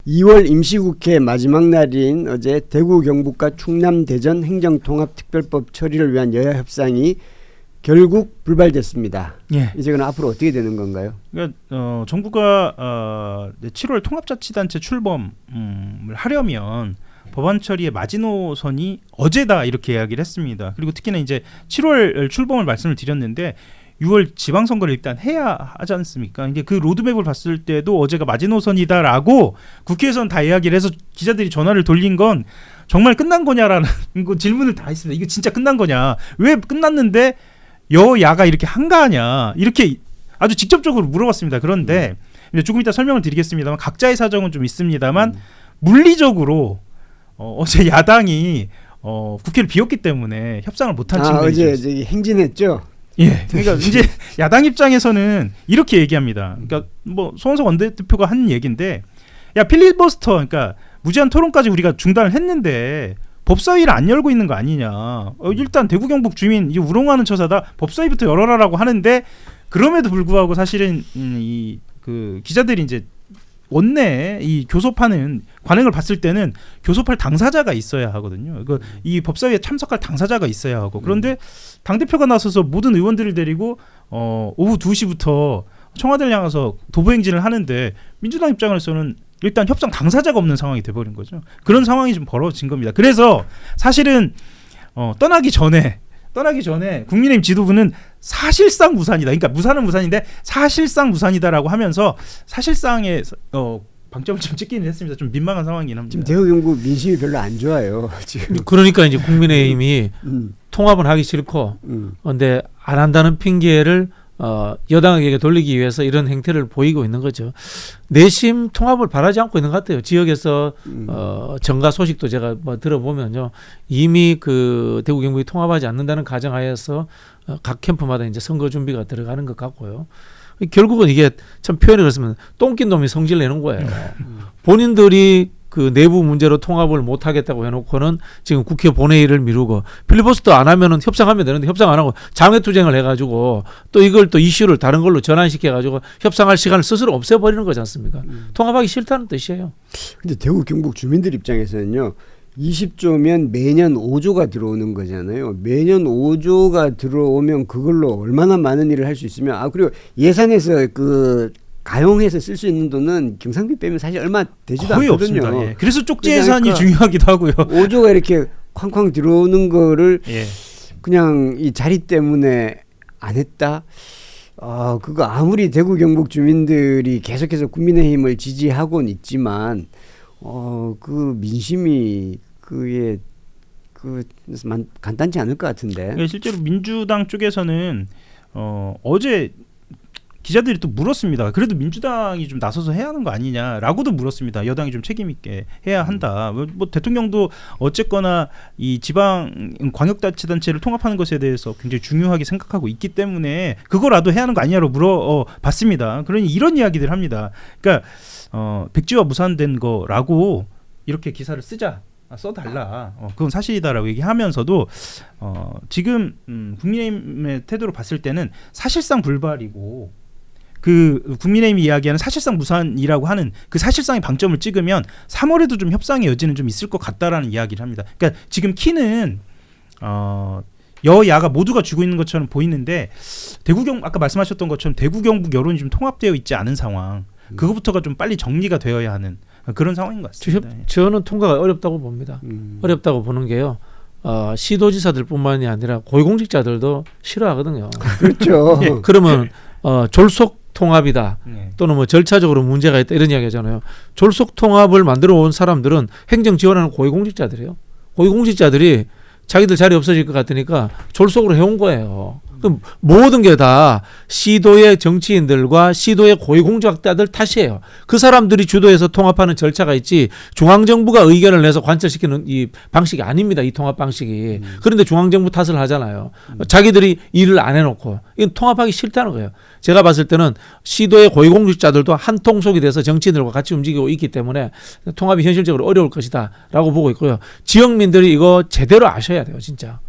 2월 임시국회 마지막 날인 어제 대구 경북과 충남 대전 행정통합특별법 처리를 위한 여야 협상이 결국 불발됐습니다. 예. 이제 그럼 앞으로 어떻게 되는 건가요? 그러니까 정부가 7월 통합자치단체 출범을 하려면 법안 처리의 마지노선이 어제다 이렇게 이야기를 했습니다. 그리고 특히나 이제 7월 출범을 말씀을 드렸는데 6월 지방선거를 일단 해야 하지 않습니까? 이게 그 로드맵을 봤을 때도 어제가 마지노선이다라고 국회에서는 다 이야기를 해서 기자들이 전화를 돌린 건 정말 끝난 거냐라는 질문을 다 했습니다. 이거 진짜 끝난 거냐? 왜 끝났는데 여야가 이렇게 한가하냐? 이렇게 아주 직접적으로 물어봤습니다. 그런데 조금 이따 설명을 드리겠습니다만 각자의 사정은 좀 있습니다만 물리적으로 어제 야당이 국회를 비웠기 때문에 협상을 못한 측면이 어제 저기 행진했죠. 예, 그러니까 이제 야당 입장에서는 이렇게 얘기합니다. 그러니까 뭐 손원석 원내대표가 한 얘기인데, 야 필리버스터, 그러니까 무제한 토론까지 우리가 중단을 했는데 법사위를 안 열고 있는 거 아니냐. 일단 대구 경북 주민 이 우롱하는 처사다. 법사위부터 열어라라고 하는데 그럼에도 불구하고 사실은 그 기자들이 이제 원내 이 교섭하는 관행을 봤을 때는 교섭할 당사자가 있어야 하거든요. 이 법사위에 참석할 당사자가 있어야 하고 그런데 당대표가 나서서 모든 의원들을 데리고 오후 2시부터 청와대를 향해서 도보행진을 하는데 민주당 입장에서는 일단 협상 당사자가 없는 상황이 돼버린 거죠. 그런 상황이 좀 벌어진 겁니다. 그래서 사실은 떠나기 전에 국민의힘 지도부는 사실상 무산이다. 그러니까 무산은 무산인데 사실상 무산이다라고 하면서 사실상의 방점을 좀 찍기는 했습니다. 좀 민망한 상황이긴 합니다. 지금 대구 경북 민심이 별로 안 좋아요. 지금. 그러니까 이제 국민의힘이 통합은 하기 싫고 근데 안 한다는 핑계를 여당에게 돌리기 위해서 이런 행태를 보이고 있는 거죠. 내심 통합을 바라지 않고 있는 것 같아요. 지역에서 정가 소식도 제가 뭐 들어보면요, 이미 그 대구 경북이 통합하지 않는다는 가정하에서 각 캠프마다 이제 선거 준비가 들어가는 것 같고요. 결국은 이게 참 표현이 그렇습니다. 똥낀 놈이 성질 내는 거예요. 본인들이 그 내부 문제로 통합을 못 하겠다고 해놓고는 지금 국회 본회의를 미루고 필리버스터 안 하면은 협상하면 되는데 협상 안 하고 장외투쟁을 해가지고 또 이걸 또 이슈를 다른 걸로 전환시켜가지고 협상할 시간을 스스로 없애버리는 거지 않습니까? 통합하기 싫다는 뜻이에요. 근데 대구 경북 주민들 입장에서는요, 20조면 매년 5조가 들어오는 거잖아요. 매년 5조가 들어오면 그걸로 얼마나 많은 일을 할 수 있으면, 그리고 예산에서 가용해서 쓸 수 있는 돈은 경상비 빼면 사실 얼마 되지도 거의 않거든요. 없습니다. 예. 그래서 쪽지 예산이 중요하기도 하고요. 5조가 이렇게 쾅쾅 들어오는 거를 예. 그냥 이 자리 때문에 안 했다. 그거 아무리 대구 경북 주민들이 계속해서 국민의힘을 지지하고는 있지만 그 민심이 간단치 않을 것 같은데. 실제로 민주당 쪽에서는 어제 기자들이 또 물었습니다. 그래도 민주당이 좀 나서서 해야 하는 거 아니냐라고도 물었습니다. 여당이 좀 책임 있게 해야 한다. 뭐 대통령도 어쨌거나 이 지방 광역자치단체를 통합하는 것에 대해서 굉장히 중요하게 생각하고 있기 때문에 그거라도 해야 하는 거 아니냐로 물어봤습니다. 그러니 이런 이야기들 합니다. 그러니까 백지화 무산된 거라고 이렇게 기사를 써달라. 그건 사실이다라고 얘기하면서도 지금 국민의힘의 태도로 봤을 때는 사실상 불발이고 그 국민의힘이 이야기하는 사실상 무산이라고 하는 그 사실상의 방점을 찍으면 3월에도 좀 협상의 여지는 좀 있을 것 같다라는 이야기를 합니다. 그러니까 지금 키는 여야가 모두가 쥐고 있는 것처럼 보이는데 아까 말씀하셨던 것처럼 대구 경북 여론이 좀 통합되어 있지 않은 상황, 그거부터가 좀 빨리 정리가 되어야 하는 그런 상황인 것 같습니다. 저는 통과가 어렵다고 봅니다. 어렵다고 보는 게요, 시도지사들뿐만이 아니라 고위공직자들도 싫어하거든요. 그렇죠. 예, 그러면 졸속 통합이다, 또는 뭐 절차적으로 문제가 있다 이런 이야기하잖아요. 졸속 통합을 만들어 온 사람들은 행정 지원하는 고위공직자들이에요. 고위공직자들이 자기들 자리 없어질 것 같으니까 졸속으로 해온 거예요. 그럼 모든 게 다 시도의 정치인들과 시도의 고위공직자들 탓이에요. 그 사람들이 주도해서 통합하는 절차가 있지 중앙정부가 의견을 내서 관철시키는 이 방식이 아닙니다. 이 통합 방식이. 그런데 중앙정부 탓을 하잖아요. 자기들이 일을 안 해놓고. 이건 통합하기 싫다는 거예요. 제가 봤을 때는 시도의 고위공직자들도 한 통속이 돼서 정치인들과 같이 움직이고 있기 때문에 통합이 현실적으로 어려울 것이다 라고 보고 있고요. 지역민들이 이거 제대로 아셔야 돼요. 진짜.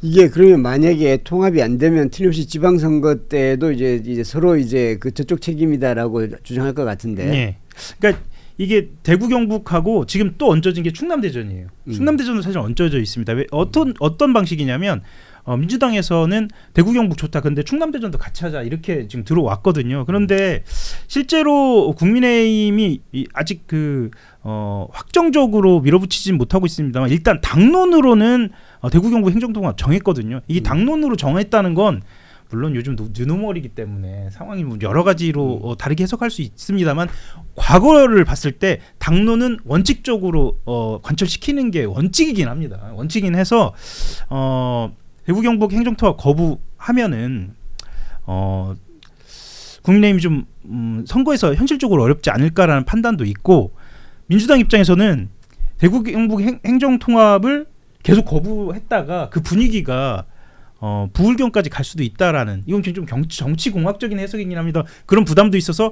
이게 그러면 만약에 통합이 안 되면 틀림없이 지방선거 때도 이제 서로 이제 그 저쪽 책임이다라고 주장할 것 같은데. 네. 그러니까 이게 대구 경북하고 지금 또 얹어진 게 충남대전이에요. 충남대전은 사실 얹어져 있습니다. 왜 어떤 방식이냐면 민주당에서는 대구 경북 좋다. 근데 충남대전도 같이 하자 이렇게 지금 들어왔거든요. 그런데 실제로 국민의힘이 아직 확정적으로 밀어붙이진 못하고 있습니다만 일단 당론으로는 대구 경북 행정통합 정했거든요. 이게 당론으로 정했다는 건 물론 요즘 뉴노멀이기 때문에 상황이 여러 가지로 다르게 해석할 수 있습니다만 과거를 봤을 때 당론은 원칙적으로 관철시키는 게 원칙이긴 합니다. 원칙이긴 해서 대구 경북 행정통합 거부하면은 국민의힘이 좀 선거에서 현실적으로 어렵지 않을까라는 판단도 있고 민주당 입장에서는 대구 경북 행정통합을 계속 거부했다가 그 분위기가 부울경까지 갈 수도 있다라는 이건 좀 정치공학적인 해석이긴 합니다. 그런 부담도 있어서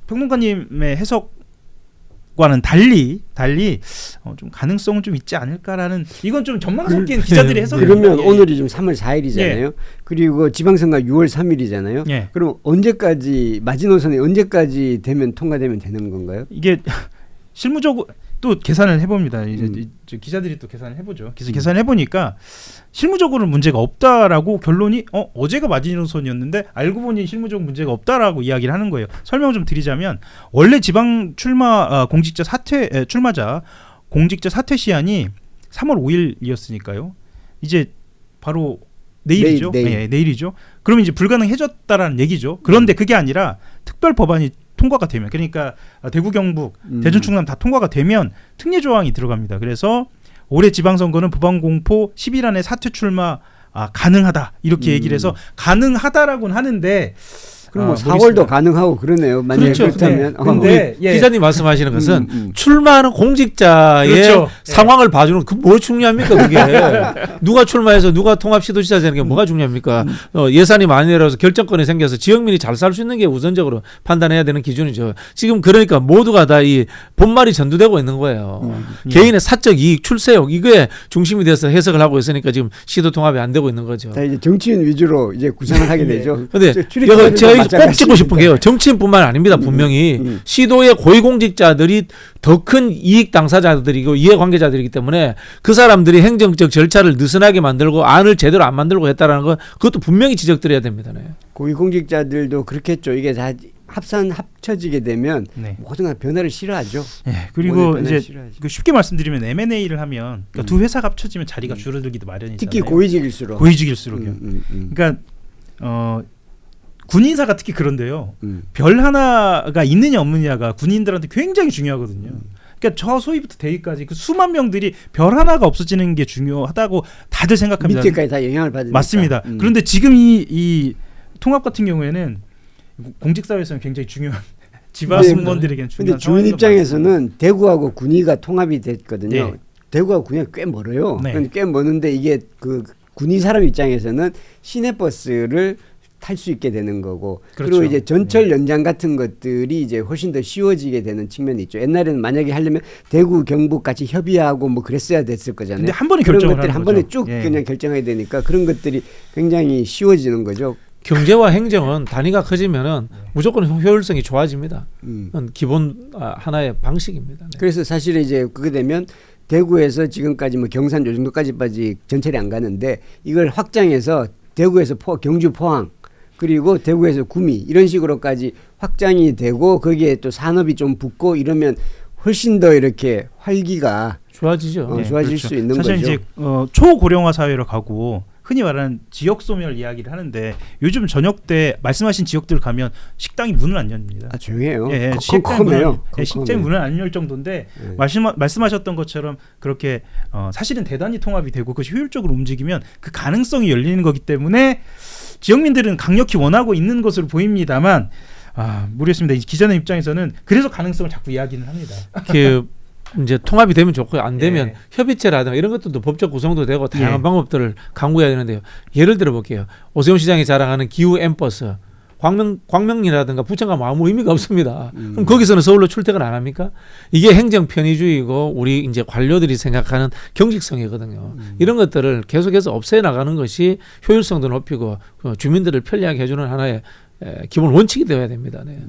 평론가님의 해석과는 달리 좀 가능성은 좀 있지 않을까라는 이건 좀 전망 섞인 기자들의 해석입니다. 그러면 오늘이 좀 3월 4일이잖아요. 그리고 지방선거 6월 3일이잖아요. 그럼 언제까지 마지노선이 언제까지 되면 통과되면 되는 건가요? 이게 실무적으로 또 계산을 해봅니다. 이제 기자들이 또 계산을 해보죠. 그래서 계산을 해보니까 실무적으로는 문제가 없다라고 결론이 어제가 마지노선이었는데 알고 보니 실무적 문제가 없다라고 이야기를 하는 거예요. 설명을 좀 드리자면 원래 지방 공직자 출마자 공직자 사퇴 시한이 3월 5일이었으니까요. 이제 바로 내일이죠. 내일. 내일이죠. 그러면 이제 불가능해졌다라는 얘기죠. 그런데 그게 아니라 특별 법안이 통과가 되면 그러니까 대구 경북 대전 충남 다 통과가 되면 특례 조항이 들어갑니다. 그래서 올해 지방선거는 법안 공포 10일 안에 사퇴 출마 가능하다 이렇게 얘기를 해서 가능하다라고는 하는데 그럼 뭐 4월도 가능하고 그러네요. 만약에 그렇죠. 그렇다면. 근데 기자님 말씀하시는 것은 출마하는 공직자의 그렇죠. 상황을 봐주는 그 뭐 중요합니까 그게? 누가 출마해서 누가 통합시도지사 되는 게 뭐가 중요합니까? 예산이 많이 내려서 결정권이 생겨서 지역민이 잘 살 수 있는 게 우선적으로 판단해야 되는 기준이죠. 지금 그러니까 모두가 다 이 본말이 전두되고 있는 거예요. 개인의 사적 이익, 출세욕 이거에 중심이 돼서 해석을 하고 있으니까 지금 시도 통합이 안 되고 있는 거죠. 다 이제 정치인 위주로 이제 구상을 하게 되죠. 근데 제가 꼭 찍고 싶은 게요. 정치인뿐만 아닙니다. 분명히 시도의 고위공직자들이 더 큰 이익 당사자들이고 이해관계자들이기 때문에 그 사람들이 행정적 절차를 느슨하게 만들고 안을 제대로 안 만들고 했다라는 거 그것도 분명히 지적드려야 됩니다. 네. 고위공직자들도 그렇겠죠. 이게 다 합쳐지게 되면 모든 변화를 싫어하죠. 네, 그리고 이제 쉽게 말씀드리면 M&A를 하면 그러니까 두 회사가 합쳐지면 자리가 줄어들기도 마련이잖아요. 특히 고위직일수록요. 그러니까 군인사가 특히 그런데요. 별 하나가 있느냐 없느냐가 군인들한테 굉장히 중요하거든요. 그러니까 저 소위부터 대위까지 그 수만 명들이 별 하나가 없어지는 게 중요하다고 다들 생각합니다. 밑에까지 다 영향을 받으니까. 맞습니다. 그런데 지금 이 통합 같은 경우에는 공직사회에서는 굉장히 중요한 지방공무원들에게는 중요한. 그런데 주민 입장에서는 대구하고 군위가 통합이 됐거든요. 네. 대구하고 군위가 꽤 멀어요. 네. 꽤 멀는데 이게 그 군위 사람 입장에서는 시내버스를 탈 수 있게 되는 거고 그렇죠. 그리고 이제 전철 연장 같은 것들이 이제 훨씬 더 쉬워지게 되는 측면이 있죠. 옛날에는 만약에 하려면 대구 경북 같이 협의하고 뭐 그랬어야 됐을 거잖아요. 근데 한 번에 결정을 그런 것들이 한 번에 쭉 그냥 결정해야 되니까 그런 것들이 굉장히 쉬워지는 거죠. 경제와 행정은 단위가 커지면은 무조건 효율성이 좋아집니다. 기본 하나의 방식입니다. 네. 그래서 사실 이제 그게 되면 대구에서 지금까지 뭐 경산 요 정도까지까지 전철이 안 가는데 이걸 확장해서 대구에서 경주 포항 그리고 대구에서 구미 이런 식으로까지 확장이 되고 거기에 또 산업이 좀 붙고 이러면 훨씬 더 이렇게 활기가 좋아지죠. 좋아질 그렇죠. 수 있는 사실 거죠. 이제 초고령화 사회로 가고 흔히 말하는 지역 소멸 이야기를 하는데 요즘 저녁 때 말씀하신 지역들 가면 식당이 문을 안 엽니다. 조용해요. 식당이 문을 안 열 정도인데 말씀하셨던 것처럼 그렇게 사실은 대단히 통합이 되고 그것이 효율적으로 움직이면 그 가능성이 열리는 거기 때문에 지역민들은 강력히 원하고 있는 것으로 보입니다만 모르겠습니다. 기자의 입장에서는 그래서 가능성을 자꾸 이야기는 합니다. 이제 통합이 되면 좋고요. 안 되면 협의체라든가 이런 것들도 법적 구성도 되고 다양한 방법들을 강구해야 되는데요. 예를 들어 볼게요. 오세훈 시장이 자랑하는 기후 엠버스 광명이라든가 부천 가면 아무 의미가 없습니다. 그럼 거기서는 서울로 출퇴근 안 합니까? 이게 행정 편의주의고 우리 이제 관료들이 생각하는 경직성이거든요. 이런 것들을 계속해서 없애 나가는 것이 효율성도 높이고 주민들을 편리하게 해주는 하나의 기본 원칙이 되어야 됩니다. 네.